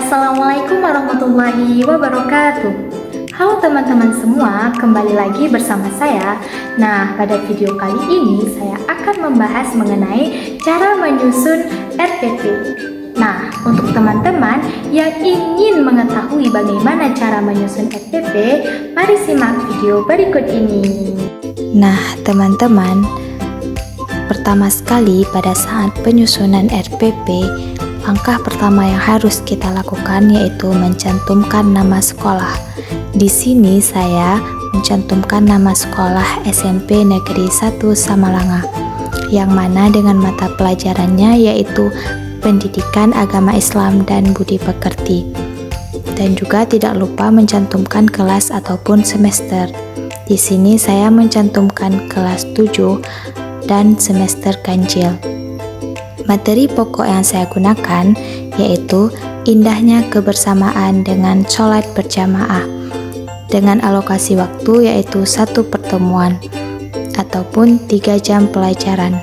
Assalamualaikum warahmatullahi wabarakatuh. Halo teman-teman semua, kembali lagi bersama saya. Nah, pada video kali ini saya akan membahas mengenai cara menyusun RPP. Nah, untuk teman-teman yang ingin mengetahui bagaimana cara menyusun RPP, mari simak video berikut ini. Nah, teman-teman, pertama sekali pada saat penyusunan RPP, langkah pertama yang harus kita lakukan yaitu mencantumkan nama sekolah. Di sini saya mencantumkan nama sekolah SMP Negeri 1 Samalanga, yang mana dengan mata pelajarannya yaitu Pendidikan Agama Islam dan Budi Pekerti. Dan juga tidak lupa mencantumkan kelas ataupun semester. Di sini saya mencantumkan kelas 7 dan semester ganjil. Materi pokok yang saya gunakan yaitu indahnya kebersamaan dengan sholat berjamaah dengan alokasi waktu yaitu 1 pertemuan ataupun 3 jam pelajaran.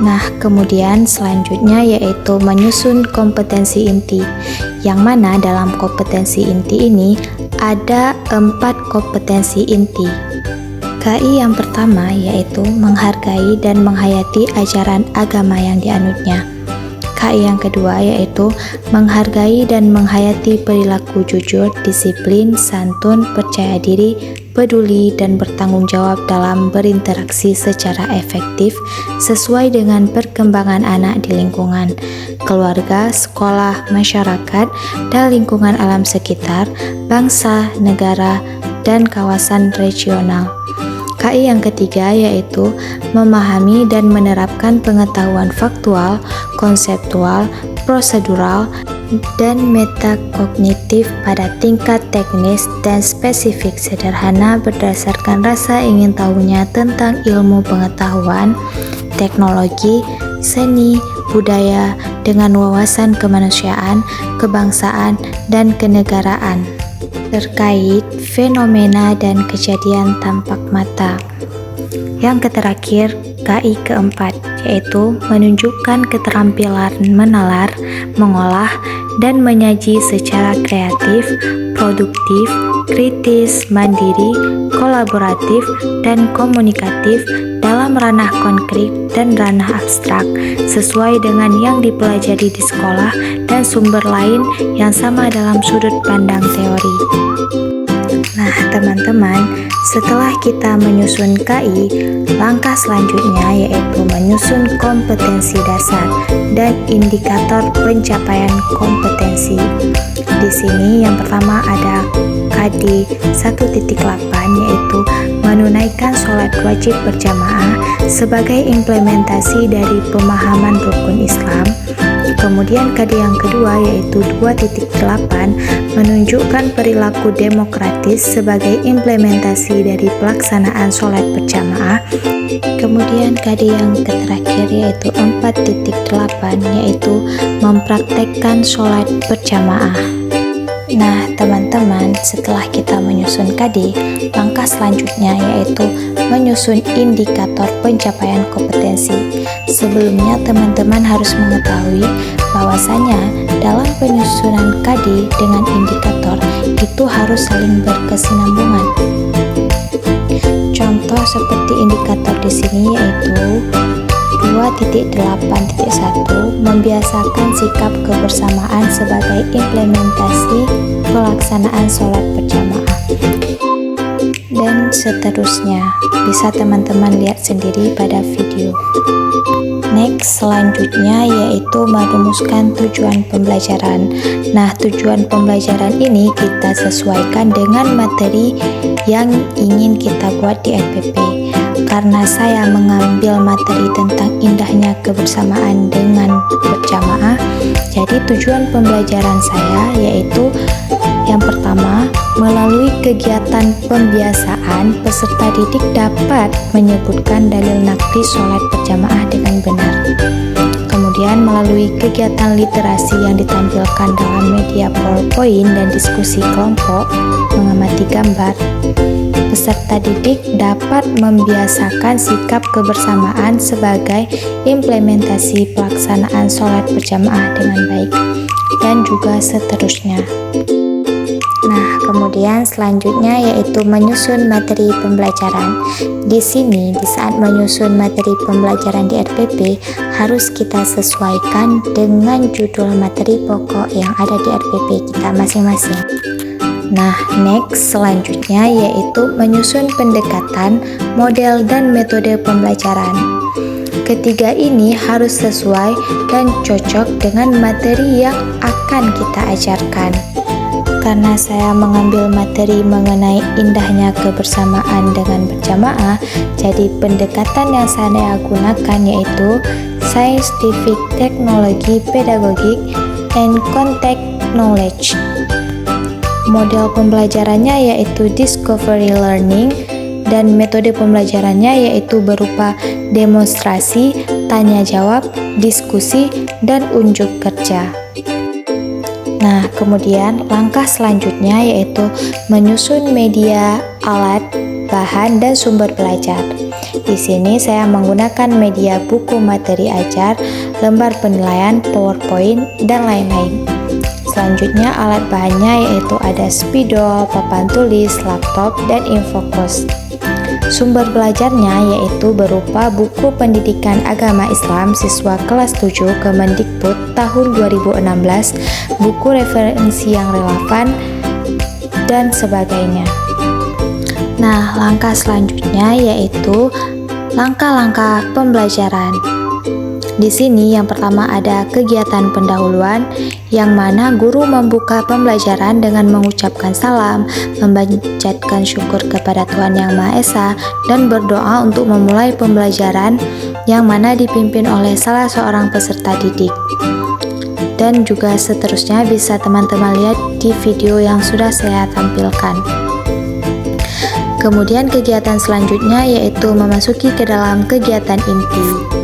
Nah, kemudian selanjutnya yaitu menyusun kompetensi inti, yang mana dalam kompetensi inti ini ada 4 kompetensi inti. KI yang pertama yaitu menghargai dan menghayati ajaran agama yang dianutnya. KI yang kedua yaitu menghargai dan menghayati perilaku jujur, disiplin, santun, percaya diri, peduli, dan bertanggung jawab dalam berinteraksi secara efektif sesuai dengan perkembangan anak di lingkungan, keluarga, sekolah, masyarakat, dan lingkungan alam sekitar, bangsa, negara, dan kawasan regional. KI yang ketiga yaitu memahami dan menerapkan pengetahuan faktual, konseptual, prosedural, dan metakognitif pada tingkat teknis dan spesifik sederhana berdasarkan rasa ingin tahunya tentang ilmu pengetahuan, teknologi, seni, budaya dengan wawasan kemanusiaan, kebangsaan, dan kenegaraan terkait fenomena dan kejadian tampak mata. Yang terakhir, KI keempat, yaitu menunjukkan keterampilan menalar, mengolah, dan menyaji secara kreatif, produktif, kritis, mandiri, kolaboratif, dan komunikatif dalam ranah konkret dan ranah abstrak, sesuai dengan yang dipelajari di sekolah dan sumber lain yang sama dalam sudut pandang teori. Nah, teman-teman, setelah kita menyusun KI, langkah selanjutnya yaitu menyusun kompetensi dasar dan indikator pencapaian kompetensi. Di sini yang pertama ada KD 1.8 yaitu menunaikan sholat wajib berjamaah sebagai implementasi dari pemahaman rukun Islam. Kemudian KD yang kedua yaitu 2.8 menunjukkan perilaku demokratis sebagai implementasi dari pelaksanaan sholat berjamaah. Kemudian KD yang terakhir yaitu 4.8 yaitu mempraktekkan sholat berjamaah. Nah, teman-teman, setelah kita menyusun KD, langkah selanjutnya yaitu menyusun indikator pencapaian kompetensi. Sebelumnya, teman-teman harus mengetahui bahwasanya dalam penyusunan KD dengan indikator itu harus saling berkesinambungan. Contoh seperti indikator di sini yaitu 2.8.1 membiasakan sikap kebersamaan sebagai implementasi pelaksanaan sholat berjamaah, dan seterusnya. Bisa teman-teman lihat sendiri pada video. Next, selanjutnya yaitu merumuskan tujuan pembelajaran. Nah, tujuan pembelajaran ini kita sesuaikan dengan materi yang ingin kita buat di RPP. Karena saya mengambil materi tentang indahnya kebersamaan dengan berjamaah, jadi tujuan pembelajaran saya yaitu yang pertama, melalui kegiatan pembiasaan, peserta didik dapat menyebutkan dalil nakdi sholat berjamaah dengan benar. Kemudian melalui kegiatan literasi yang ditampilkan dalam media PowerPoint dan diskusi kelompok, mengamati gambar, peserta didik dapat membiasakan sikap kebersamaan sebagai implementasi pelaksanaan sholat berjamaah dengan baik, dan juga seterusnya. Nah, kemudian selanjutnya yaitu menyusun materi pembelajaran. Di sini, di saat menyusun materi pembelajaran di RPP, harus kita sesuaikan dengan judul materi pokok yang ada di RPP kita masing-masing. Nah, next selanjutnya yaitu menyusun pendekatan, model, dan metode pembelajaran. Ketiga ini harus sesuai dan cocok dengan materi yang akan kita ajarkan. Karena saya mengambil materi mengenai indahnya kebersamaan dengan berjamaah, jadi pendekatan yang saya gunakan yaitu Scientific Technology, Pedagogic, and Contact Knowledge. Model pembelajarannya yaitu Discovery Learning, dan metode pembelajarannya yaitu berupa demonstrasi, tanya jawab, diskusi, dan unjuk kerja. Nah, kemudian langkah selanjutnya yaitu menyusun media, alat, bahan, dan sumber belajar. Di sini saya menggunakan media buku materi ajar, lembar penilaian, PowerPoint, dan lain-lain. Selanjutnya alat bahannya yaitu ada spidol, papan tulis, laptop, dan infocus. Sumber belajarnya yaitu berupa buku pendidikan agama Islam siswa kelas 7 Kemendikbud tahun 2016, buku referensi yang relevan, dan sebagainya. Nah, langkah selanjutnya yaitu langkah-langkah pembelajaran. Di sini yang pertama ada kegiatan pendahuluan, yang mana guru membuka pembelajaran dengan mengucapkan salam, memanjatkan syukur kepada Tuhan Yang Maha Esa, dan berdoa untuk memulai pembelajaran, yang mana dipimpin oleh salah seorang peserta didik. Dan juga seterusnya bisa teman-teman lihat di video yang sudah saya tampilkan. Kemudian kegiatan selanjutnya yaitu memasuki ke dalam kegiatan inti.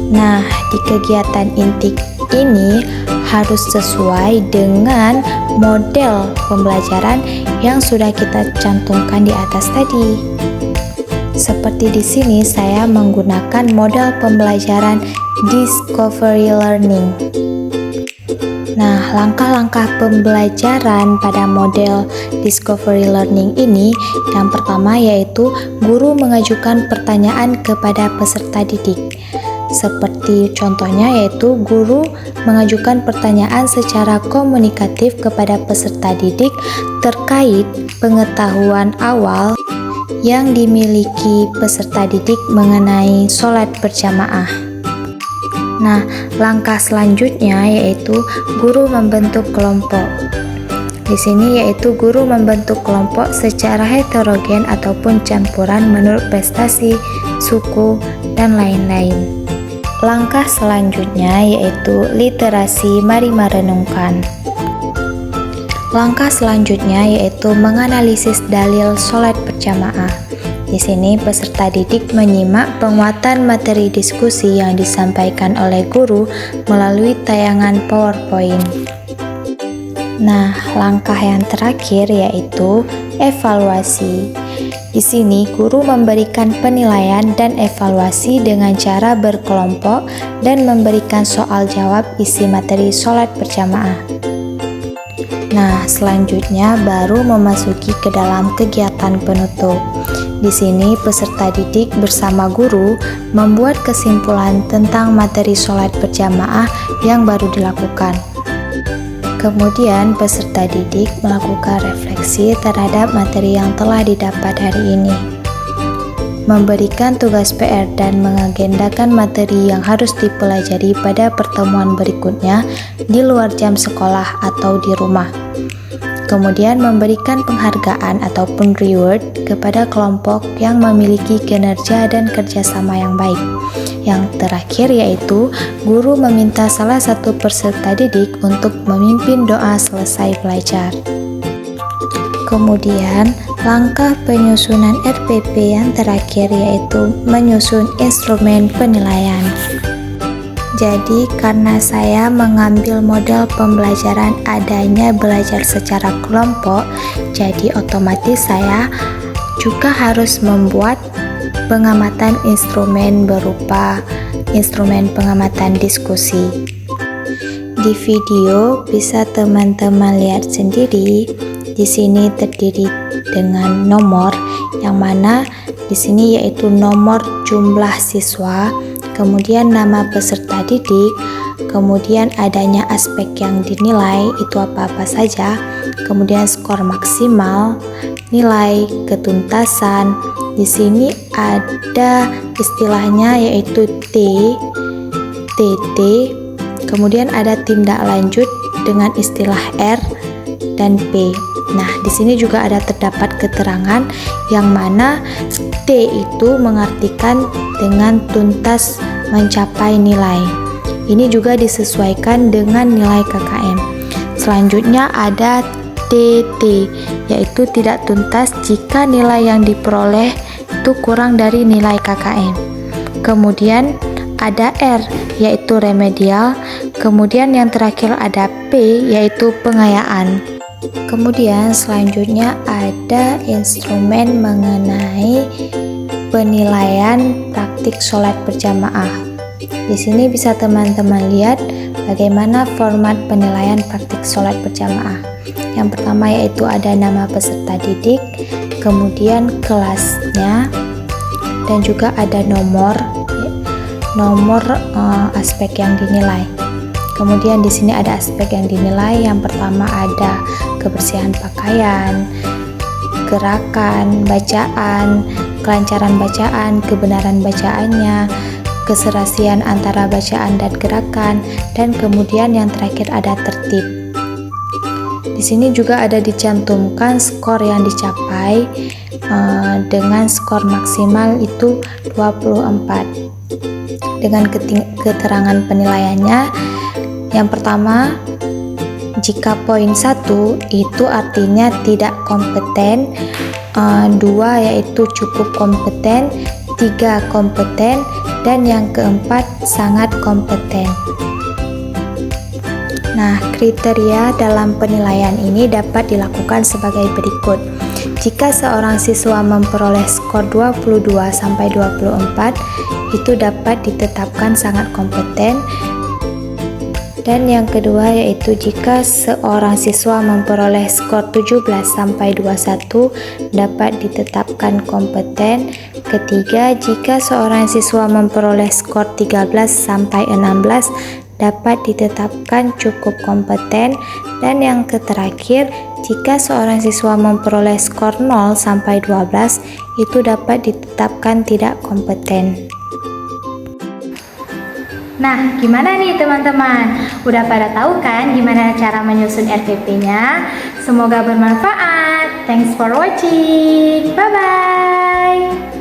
Nah, di kegiatan inti ini harus sesuai dengan model pembelajaran yang sudah kita cantumkan di atas tadi. Seperti di sini saya menggunakan model pembelajaran Discovery Learning. Nah, langkah-langkah pembelajaran pada model Discovery Learning ini yang pertama yaitu guru mengajukan pertanyaan kepada peserta didik. Seperti contohnya yaitu guru mengajukan pertanyaan secara komunikatif kepada peserta didik terkait pengetahuan awal yang dimiliki peserta didik mengenai sholat berjamaah. Nah, langkah selanjutnya yaitu guru membentuk kelompok. Di sini yaitu guru membentuk kelompok secara heterogen ataupun campuran menurut prestasi, suku, dan lain-lain. Langkah selanjutnya yaitu literasi, mari merenungkan. Langkah selanjutnya yaitu menganalisis dalil sholat berjamaah. Di sini peserta didik menyimak penguatan materi diskusi yang disampaikan oleh guru melalui tayangan PowerPoint. Nah, langkah yang terakhir yaitu evaluasi. Di sini guru memberikan penilaian dan evaluasi dengan cara berkelompok dan memberikan soal jawab isi materi sholat berjamaah. Nah, selanjutnya baru memasuki ke dalam kegiatan penutup. Di sini peserta didik bersama guru membuat kesimpulan tentang materi sholat berjamaah yang baru dilakukan. Kemudian peserta didik melakukan refleksi terhadap materi yang telah didapat hari ini, memberikan tugas PR dan mengagendakan materi yang harus dipelajari pada pertemuan berikutnya di luar jam sekolah atau di rumah. Kemudian memberikan penghargaan ataupun reward kepada kelompok yang memiliki kinerja dan kerjasama yang baik. Yang terakhir yaitu guru meminta salah satu peserta didik untuk memimpin doa selesai belajar. Kemudian langkah penyusunan RPP yang terakhir yaitu menyusun instrumen penilaian. Jadi karena saya mengambil model pembelajaran adanya belajar secara kelompok, jadi otomatis saya juga harus membuat pengamatan instrumen berupa instrumen pengamatan diskusi. Di video bisa teman-teman lihat sendiri, di sini terdiri dengan nomor yang mana di sini yaitu nomor jumlah siswa, kemudian nama peserta didik, kemudian adanya aspek yang dinilai itu apa-apa saja, kemudian skor maksimal, nilai ketuntasan. Di sini ada istilahnya yaitu TT, kemudian ada tindak lanjut dengan istilah R dan P. Nah, di sini juga ada terdapat keterangan yang mana T itu mengartikan dengan tuntas mencapai nilai. Ini juga disesuaikan dengan nilai KKM. Selanjutnya ada TT, yaitu tidak tuntas jika nilai yang diperoleh itu kurang dari nilai KKM. Kemudian ada R, yaitu remedial. Kemudian yang terakhir ada P, yaitu pengayaan. Kemudian selanjutnya ada instrumen mengenai penilaian praktik sholat berjamaah. Di sini bisa teman-teman lihat bagaimana format penilaian praktik sholat berjamaah. Yang pertama yaitu ada nama peserta didik, kemudian kelasnya, dan juga ada nomor aspek yang dinilai. Kemudian di sini ada aspek yang dinilai. Yang pertama ada kebersihan pakaian, gerakan, bacaan, kelancaran bacaan, kebenaran bacaannya, keserasian antara bacaan dan gerakan, dan kemudian yang terakhir ada tertib. Di sini juga ada dicantumkan skor yang dicapai dengan skor maksimal itu 24. Dengan keterangan penilaiannya, yang pertama, jika poin 1 itu artinya tidak kompeten, 2 yaitu cukup kompeten, 3 kompeten, dan yang keempat sangat kompeten. Nah, kriteria dalam penilaian ini dapat dilakukan sebagai berikut. Jika seorang siswa memperoleh skor 22 sampai 24, itu dapat ditetapkan sangat kompeten. Dan yang kedua yaitu jika seorang siswa memperoleh skor 17 sampai 21 dapat ditetapkan kompeten. Ketiga, jika seorang siswa memperoleh skor 13 sampai 16 dapat ditetapkan cukup kompeten. Dan yang terakhir, jika seorang siswa memperoleh skor 0 sampai 12 itu dapat ditetapkan tidak kompeten. Nah, gimana nih teman-teman? Udah pada tahu kan gimana cara menyusun RPP-nya? Semoga bermanfaat. Thanks for watching. Bye-bye.